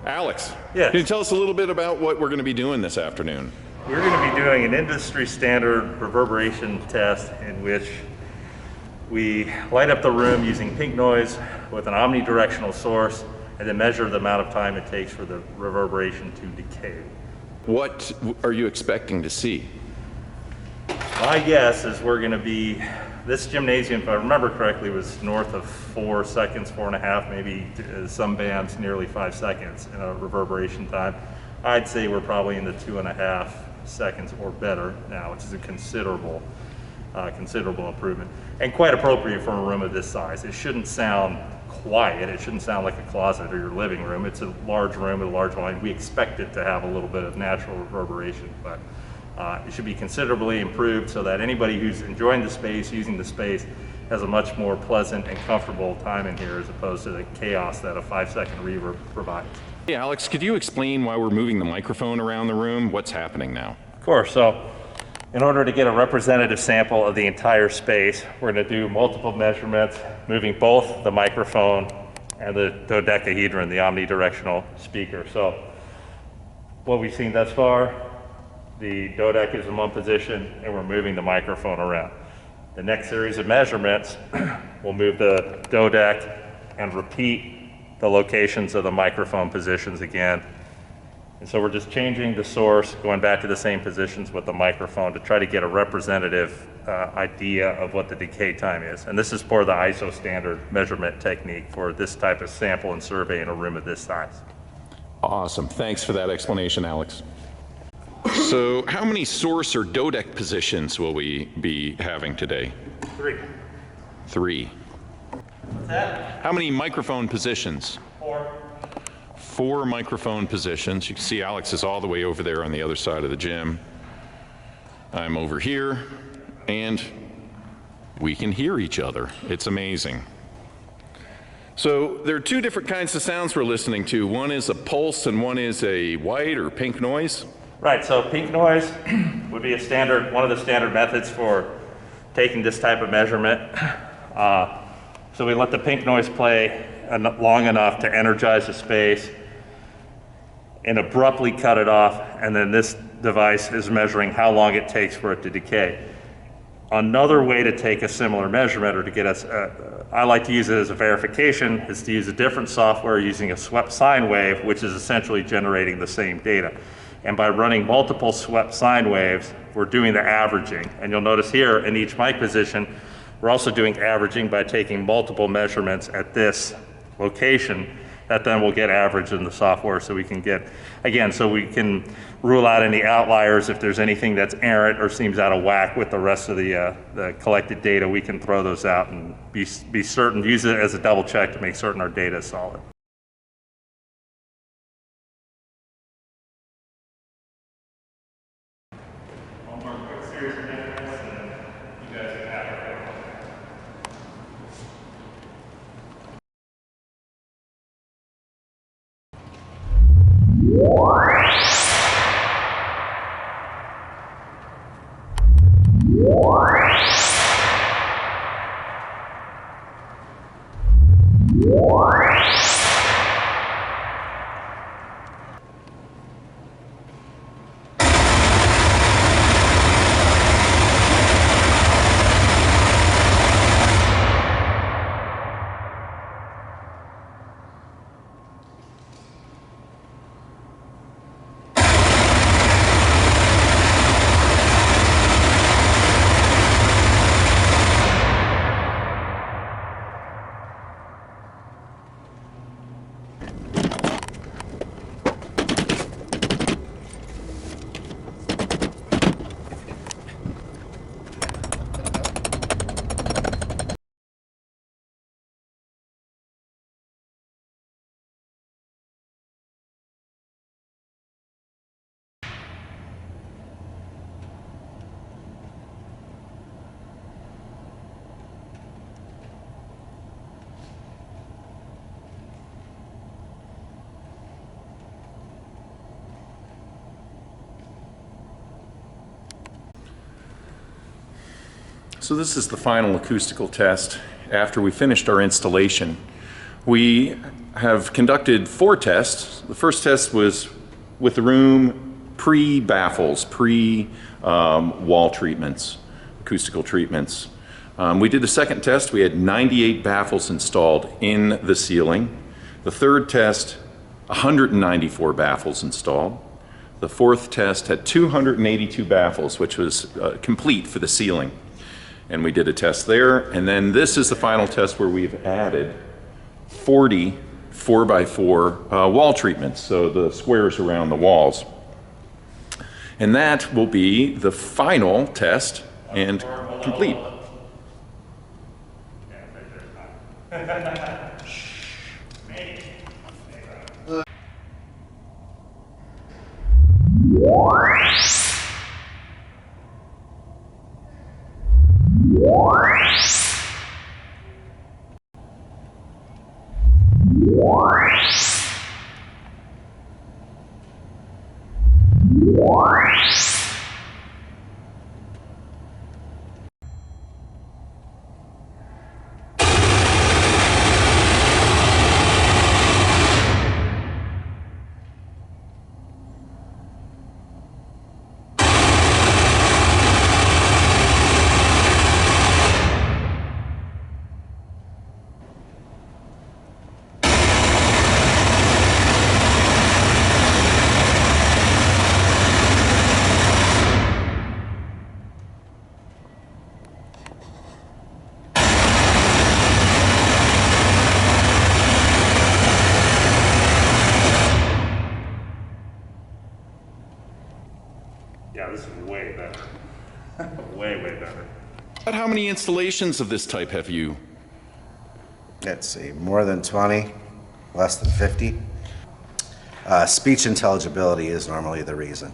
Alex, Yes. can you tell us a little bit about what we're going to be doing this afternoon? We're going to be doing an industry standard reverberation test in which we light up the room using pink noise with an omnidirectional source and then measure the amount of time it takes for the reverberation to decay. What are you expecting to see? My guess is we're going to be, this gymnasium, if I remember correctly, was north of 4 seconds, 4.5, maybe some bands nearly 5 seconds in a reverberation time. I'd say we're probably in the 2.5 seconds or better now, which is a considerable improvement and quite appropriate for a room of this size. It shouldn't sound quiet. It shouldn't sound like a closet or your living room. It's a large room with a large volume. We expect it to have a little bit of natural reverberation, but it should be considerably improved so that anybody who's enjoying the space, using the space, has a much more pleasant and comfortable time in here as opposed to the chaos that a 5-second reverb provides. Hey Alex, could you explain why we're moving the microphone around the room? What's happening now? Of course. So in order to get a representative sample of the entire space, we're going to do multiple measurements, moving both the microphone and the dodecahedron, the omnidirectional speaker. So what we've seen thus far, the dodec is in one position and we're moving the microphone around. The next series of measurements, we'll move the dodec and repeat the locations of the microphone positions again. And so we're just changing the source, going back to the same positions with the microphone to try to get a representative idea of what the decay time is. And this is for the ISO standard measurement technique for this type of sample and survey in a room of this size. Awesome. Thanks for that explanation, Alex. So how many source or dodec positions will we be having today? 3. 3. What's that? How many microphone positions? 4. 4 microphone positions. You can see Alex is all the way over there on the other side of the gym. I'm over here, and we can hear each other. It's amazing. So there are 2 different kinds of sounds we're listening to. One is a pulse and one is a white or pink noise. Right, so pink noise would be one of the standard methods for taking this type of measurement. So we let the pink noise play long enough to energize the space and abruptly cut it off, and then this device is measuring how long it takes for it to decay. Another way to take a similar measurement, or to get us, I like to use it as a verification, is to use a different software using a swept sine wave, which is essentially generating the same data. And by running multiple swept sine waves, we're doing the averaging. And you'll notice here in each mic position, we're also doing averaging by taking multiple measurements at this location that then will get averaged in the software, so we can get, again, so we can rule out any outliers. If there's anything that's errant or seems out of whack with the rest of the collected data, we can throw those out and be certain, use it as a double check to make certain our data is solid. One more quick series of measurements and then you guys can have it. So this is the final acoustical test. After we finished our installation, We have conducted 4 tests. The first test was with the room pre-baffles, pre-wall treatments, acoustical treatments. We did the second test. We had 98 baffles installed in the ceiling. The third test, 194 baffles installed. The fourth test had 282 baffles, which was complete for the ceiling. And we did a test there. And then this is the final test where we've added 40 4x4 wall treatments, so the squares around the walls. And that will be the final test and complete. Yeah, this is way better. way better. How many installations of this type have you? Let's see, more than 20, less than 50. Speech intelligibility is normally the reason.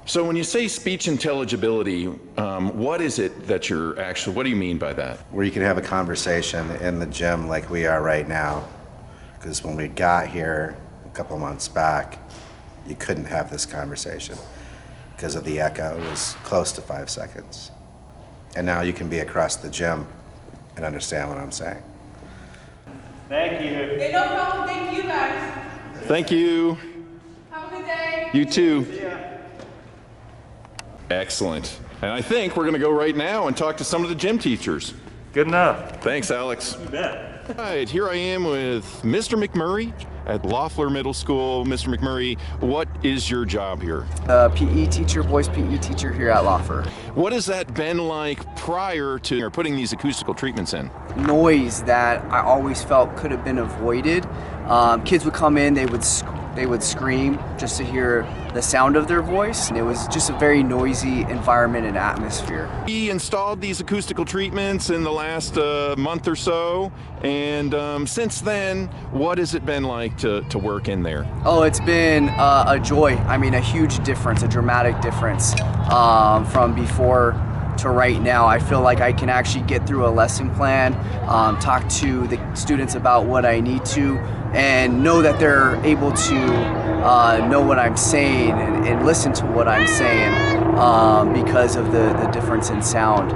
So when you say speech intelligibility, what is it that you're actually, what do you mean by that? Where you can have a conversation in the gym like we are right now. Because when we got here a couple months back, you couldn't have this conversation because of the echo. It was close to 5 seconds. And now you can be across the gym and understand what I'm saying. Thank you. Hey, no problem. Thank you guys. Thank you. Have a good day. You too. Excellent. And I think we're going to go right now and talk to some of the gym teachers. Good enough. Thanks, Alex. You bet. All right, here I am with Mr. McMurray at Lauffer Middle School. Mr. McMurray, what is your job here? PE teacher, voice PE teacher here at Lauffer. What has that been like prior to putting these acoustical treatments in? Noise that I always felt could have been avoided. Kids would come in, they would scream just to hear the sound of their voice, and it was just a very noisy environment and atmosphere. We installed these acoustical treatments in the last month or so, and since then, what has it been like to work in there? Oh, it's been a joy. I mean, a huge difference, a dramatic difference from before to right now. I feel like I can actually get through a lesson plan, talk to the students about what I need to, and know that they're able to know what I'm saying and listen to what I'm saying because of the difference in sound.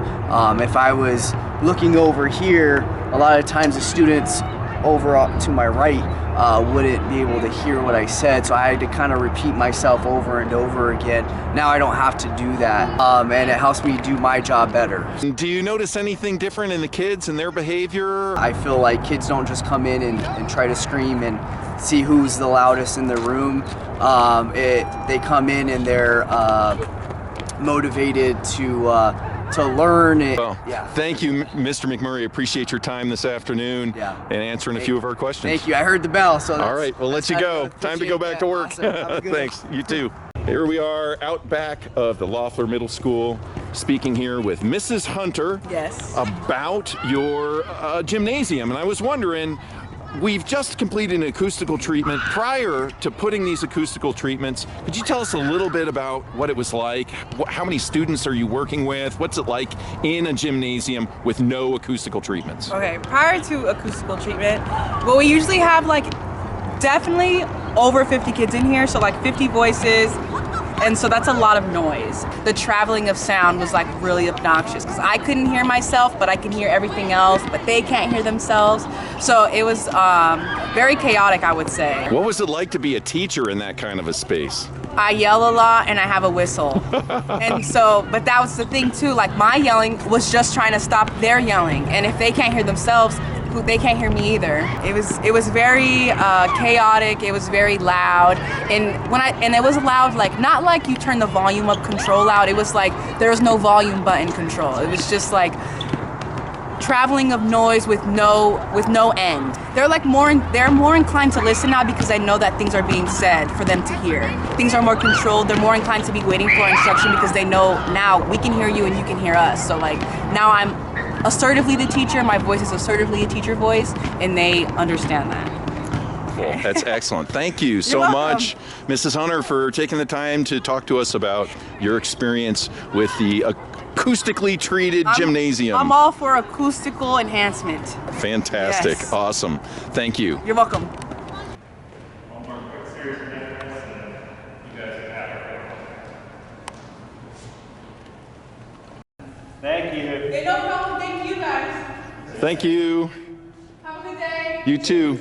If I was looking over here, a lot of times the students over to my right wouldn't be able to hear what I said, so I had to kind of repeat myself over and over again. Now I don't have to do that, and it helps me do my job better. Do you notice anything different in the kids and their behavior? I feel like kids don't just come in and try to scream and see who's the loudest in the room. They come in and they're motivated to learn it. Well, yeah. Thank you, Mr. McMurray. Appreciate your time this afternoon and answering a few of our questions. Thank you. I heard the bell. So all right, we'll let you go. Time to go back to work. Awesome. Thanks. You too. Here we are out back of the Lauffer Middle School, speaking here with Mrs. Hunter about your gymnasium. And I was wondering, we've just completed an acoustical treatment. Prior to putting these acoustical treatments, could you tell us a little bit about what it was like? How many students are you working with? What's it like in a gymnasium with no acoustical treatments? Okay, prior to acoustical treatment, well, we usually have like definitely over 50 kids in here, so like 50 voices, and so that's a lot of noise. The traveling of sound was like really obnoxious because I couldn't hear myself, but I can hear everything else, but they can't hear themselves. So it was very chaotic, I would say. What was it like to be a teacher in that kind of a space? I yell a lot and I have a whistle. And so, but that was the thing too, like my yelling was just trying to stop their yelling. And if they can't hear themselves, they can't hear me either. It was very chaotic, it was very loud. And it was loud, like, not like you turn the volume up control out, it was like there was no volume button control. It was just like traveling of noise with no end. They're more inclined to listen now because I know that things are being said for them to hear. Things are more controlled. They're more inclined to be waiting for instruction because they know now we can hear you and you can hear us. So like now I'm assertively the teacher, my voice is assertively a teacher voice, and they understand that. Well, that's excellent. Thank you so welcome. much, Mrs. Hunter, for taking the time to talk to us about your experience with the acoustically treated gymnasium. I'm all for acoustical enhancement. Fantastic. Yes. Awesome. Thank you. You're welcome. One more quick series of measurements, and then you guys can have it. Thank you. Hey, no problem. Thank you guys. Thank you. Have a good day. You too.